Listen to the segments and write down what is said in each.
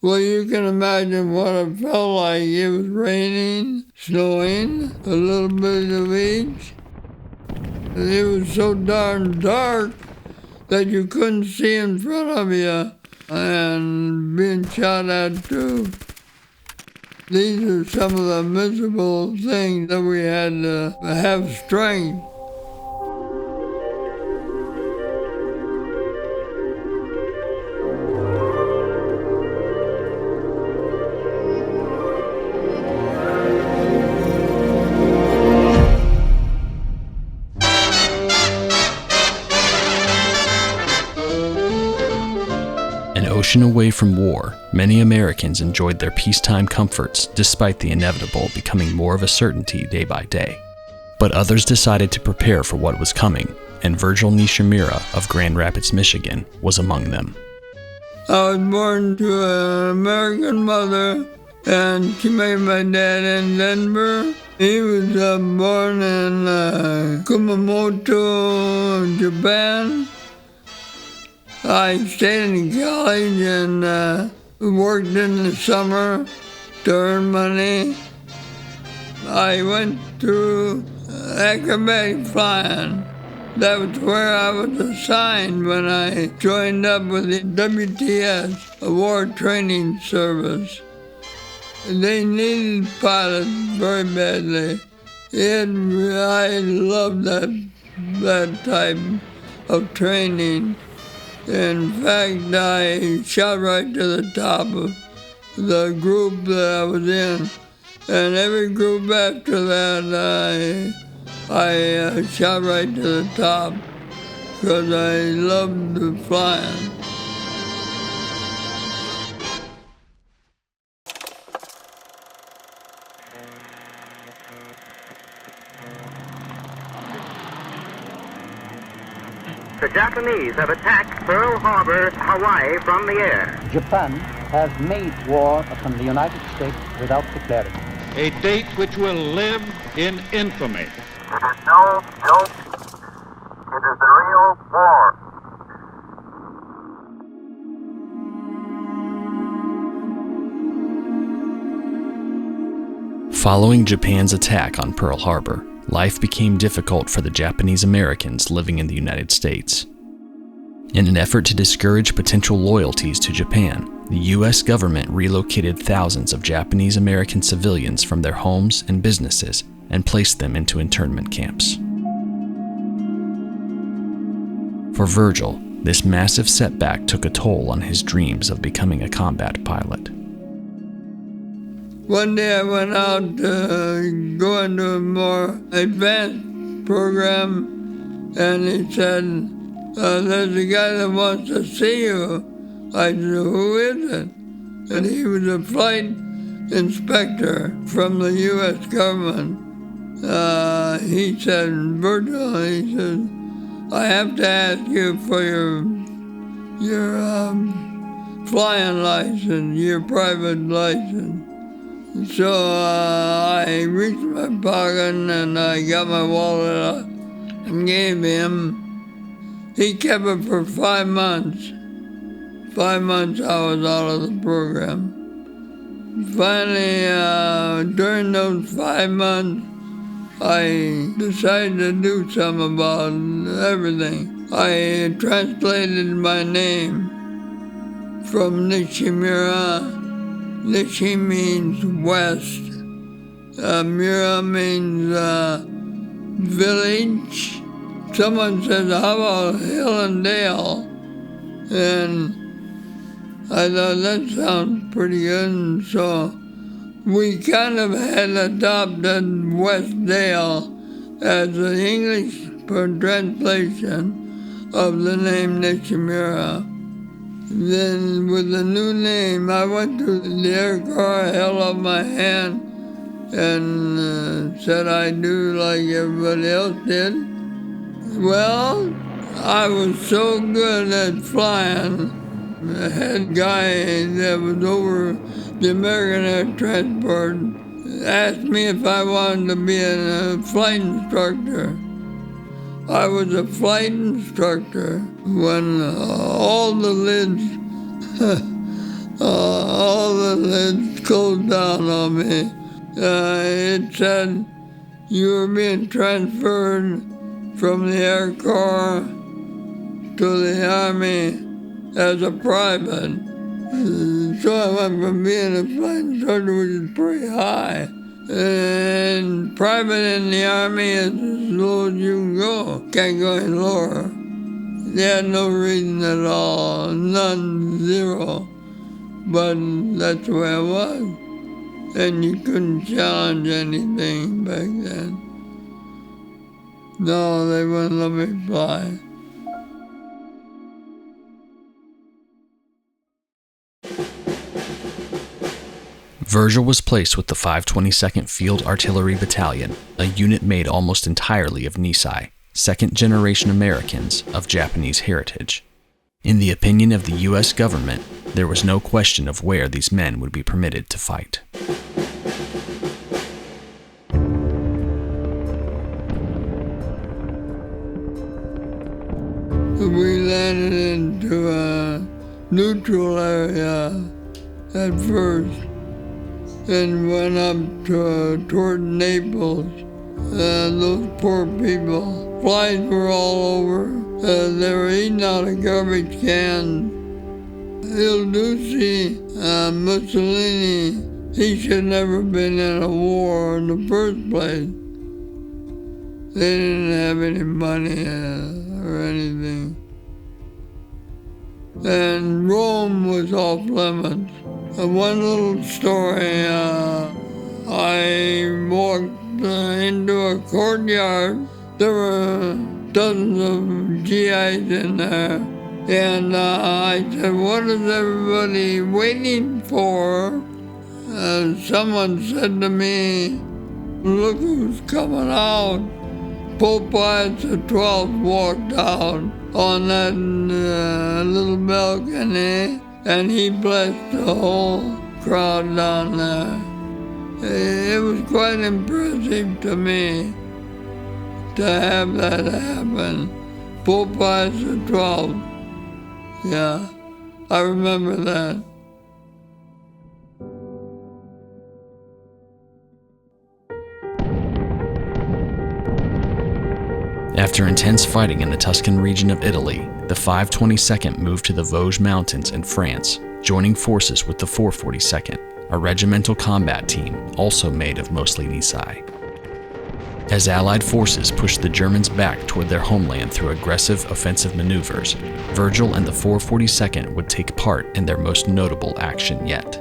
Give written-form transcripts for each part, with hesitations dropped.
Well, you can imagine what it felt like. It was raining, snowing, a little bit of each. It was so darn dark that you couldn't see in front of you, and being shot at too. These are some of the miserable things that we had to have strength. Ocean away from war, many Americans enjoyed their peacetime comforts despite the inevitable becoming more of a certainty day by day. But others decided to prepare for what was coming, and Virgil Nishimura of Grand Rapids, Michigan was among them. I was born to an American mother, and she made my dad in Denver. He was born in Kumamoto, Japan. I stayed in college and worked in the summer to earn money. I went through acrobatic flying. That was where I was assigned when I joined up with the WTS, a war training service. They needed pilots very badly. I loved that type of training. In fact, I shot right to the top of the group that I was in. And every group after that, I shot right to the top because I loved the flying. The Japanese have attacked Pearl Harbor, Hawaii from the air. Japan has made war upon the United States without declaring. A date which will live in infamy. It is no joke. It is the real war. Following Japan's attack on Pearl Harbor, life became difficult for the Japanese Americans living in the United States. In an effort to discourage potential loyalties to Japan, the U.S. government relocated thousands of Japanese American civilians from their homes and businesses and placed them into internment camps. For Virgil, this massive setback took a toll on his dreams of becoming a combat pilot. One day I went out to go into a more advanced program, and he said, there's a guy that wants to see you. I said, who is it? And he was a flight inspector from the U.S. government. He said, Virgil, he said, I have to ask you for your flying license, your private license. So I reached my pocket and I got my wallet out and gave him. He kept it for 5 months. 5 months I was out of the program. Finally, during those 5 months, I decided to do something about everything. I translated my name from Nishimura. Nishi means west. Mura means village. Someone says, how about hill and dale? And I thought that sounds pretty good, and so we kind of had adopted West Dale as the English translation of the name Nishimura. Then with the new name, I went to the air car, held up my hand, and said I'd do like everybody else did. Well, I was so good at flying. The head guy that was over the American Air Transport asked me if I wanted to be a flight instructor. I was a flight instructor when all the lids it closed down on me. It said you were being transferred from the Air Corps to the Army as a private. So I went from being a flight instructor, which is pretty high, and private in the Army is as low as you can go. Can't go any lower. They had no reason at all, none, zero. But that's the way it was. And you couldn't challenge anything back then. No, they wouldn't let me fly. Virgil was placed with the 522nd Field Artillery Battalion, a unit made almost entirely of Nisei, second-generation Americans of Japanese heritage. In the opinion of the U.S. government, there was no question of where these men would be permitted to fight. We landed into a neutral area at first and went up toward Naples. Those poor people. Flies were all over. They were eating out of garbage cans. Il Duce, Mussolini, he should never have been in a war in the first place. They didn't have any money or anything. And Rome was off limits. One little story, I walked into a courtyard. There were dozens of GIs in there. And I said, what is everybody waiting for? Someone said to me, look who's coming out. Pope Pius XII walked out on that little balcony, and he blessed the whole crowd down there. It was quite impressive to me to have that happen. Pope Pius XII. Yeah, I remember that. After intense fighting in the Tuscan region of Italy, the 522nd moved to the Vosges Mountains in France, joining forces with the 442nd, a regimental combat team also made of mostly Nisei. As Allied forces pushed the Germans back toward their homeland through aggressive offensive maneuvers, Virgil and the 442nd would take part in their most notable action yet.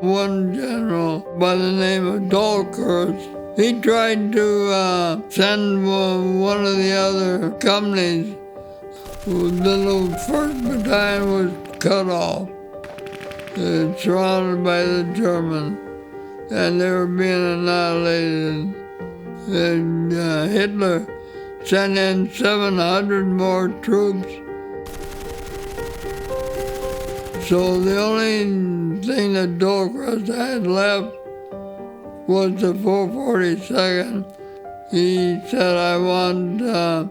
One general by the name of Dachau, he tried to send one of the other companies. The little 1st Battalion was cut off, surrounded by the Germans, and they were being annihilated. And Hitler sent in 700 more troops. So the only thing that Dachau had left was the 442nd. He said, I want the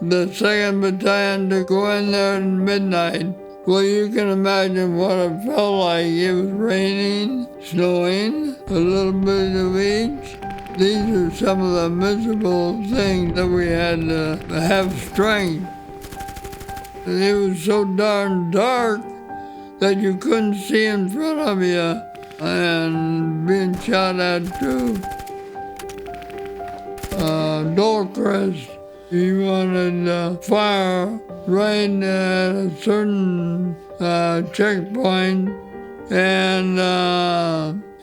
2nd Battalion to go in there at midnight. Well, you can imagine what it felt like. It was raining, snowing, a little bit of each. These are some of the miserable things that we had to have strength. It was so darn dark that you couldn't see in front of you, and being shot at too. Dachau, he wanted to fire right at a certain checkpoint, and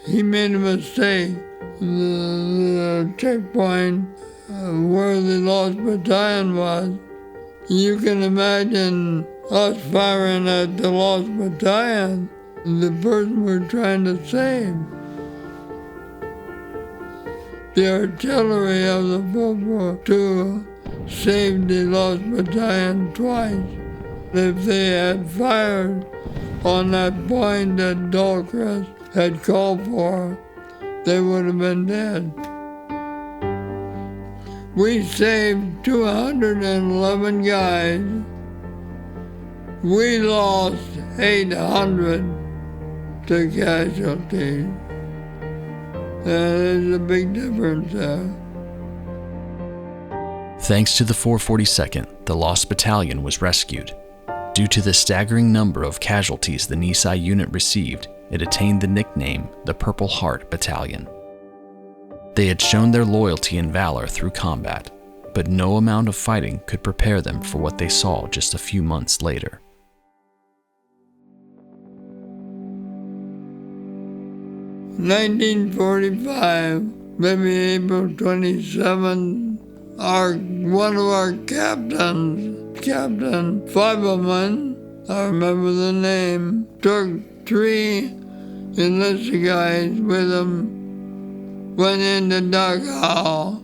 he made a mistake. The checkpoint where the lost battalion was. You can imagine us firing at the lost battalion, the person we're trying to save. The artillery of the 442 saved the lost battalion twice. If they had fired on that point that Dachau had called for, they would have been dead. We saved 211 guys. We lost 800. to casualties. There's a big difference there. Thanks to the 442nd, the lost battalion was rescued. Due to the staggering number of casualties the Nisei unit received, it attained the nickname the Purple Heart Battalion. They had shown their loyalty and valor through combat, but no amount of fighting could prepare them for what they saw just a few months later. In 1945, maybe April 27th, one of our captains, Captain Fiberman, I remember the name, took 3 enlisted guys with him, went into Dachau.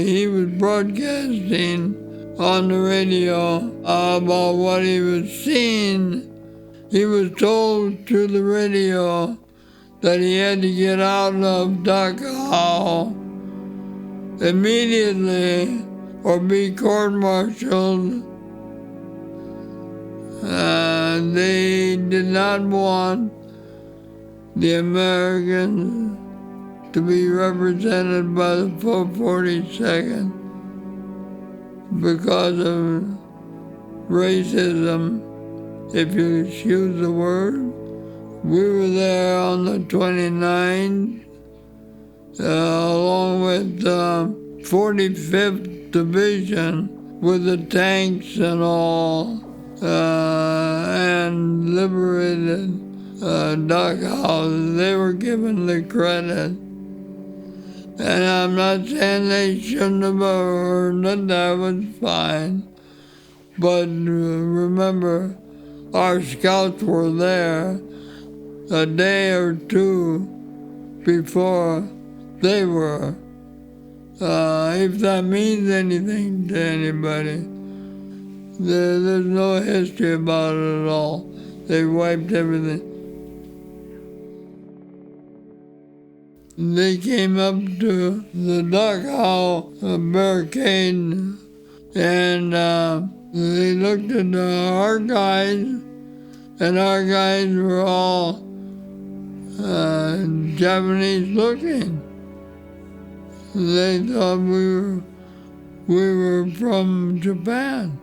He was broadcasting on the radio about what he was seeing. He was told through the radio that he had to get out of Dachau immediately or be court-martialed. They did not want the Americans to be represented by the 442nd because of racism, if you excuse the word. We were there on the 29th, along with the 45th Division, with the tanks and all, and liberated Dachau. They were given the credit. And I'm not saying they shouldn't have earned it, that was fine. But remember, our scouts were there a day or 2 before they were. If that means anything to anybody, there's no history about it at all. They wiped everything. They came up to the Dachau barricade and they looked at our guys, and our guys were all Japanese looking. They thought we were from Japan.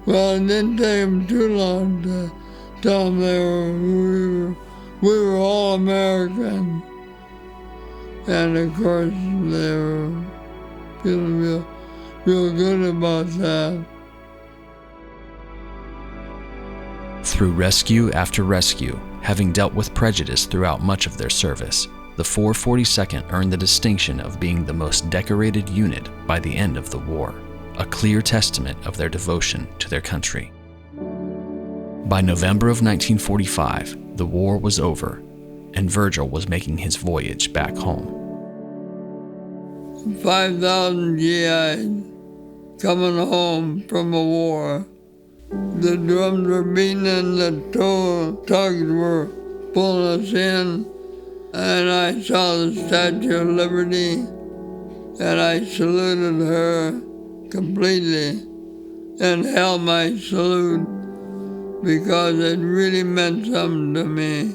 Well, it didn't take them too long to tell them we were all American. And of course, they were feeling real good about that. Through rescue after rescue, having dealt with prejudice throughout much of their service, the 442nd earned the distinction of being the most decorated unit by the end of the war, a clear testament of their devotion to their country. By November of 1945, the war was over, and Virgil was making his voyage back home. 5,000 GIs coming home from a war. The drums were beating and the tugs were pulling us in, and I saw the Statue of Liberty, and I saluted her completely and held my salute because it really meant something to me.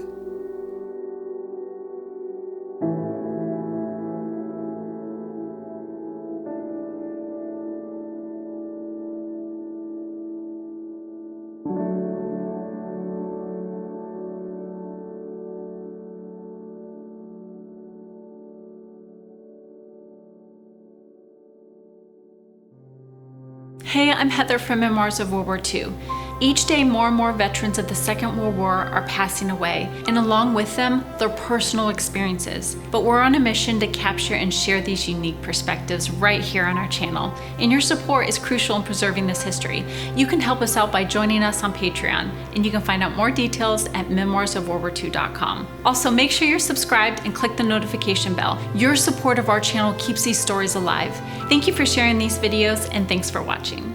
Hey, I'm Heather from Memoirs of World War II. Each day, more and more veterans of the Second World War are passing away, and along with them, their personal experiences. But we're on a mission to capture and share these unique perspectives right here on our channel, and your support is crucial in preserving this history. You can help us out by joining us on Patreon, and you can find out more details at memoirsofworldwar2.com. Also, make sure you're subscribed and click the notification bell. Your support of our channel keeps these stories alive. Thank you for sharing these videos, and thanks for watching.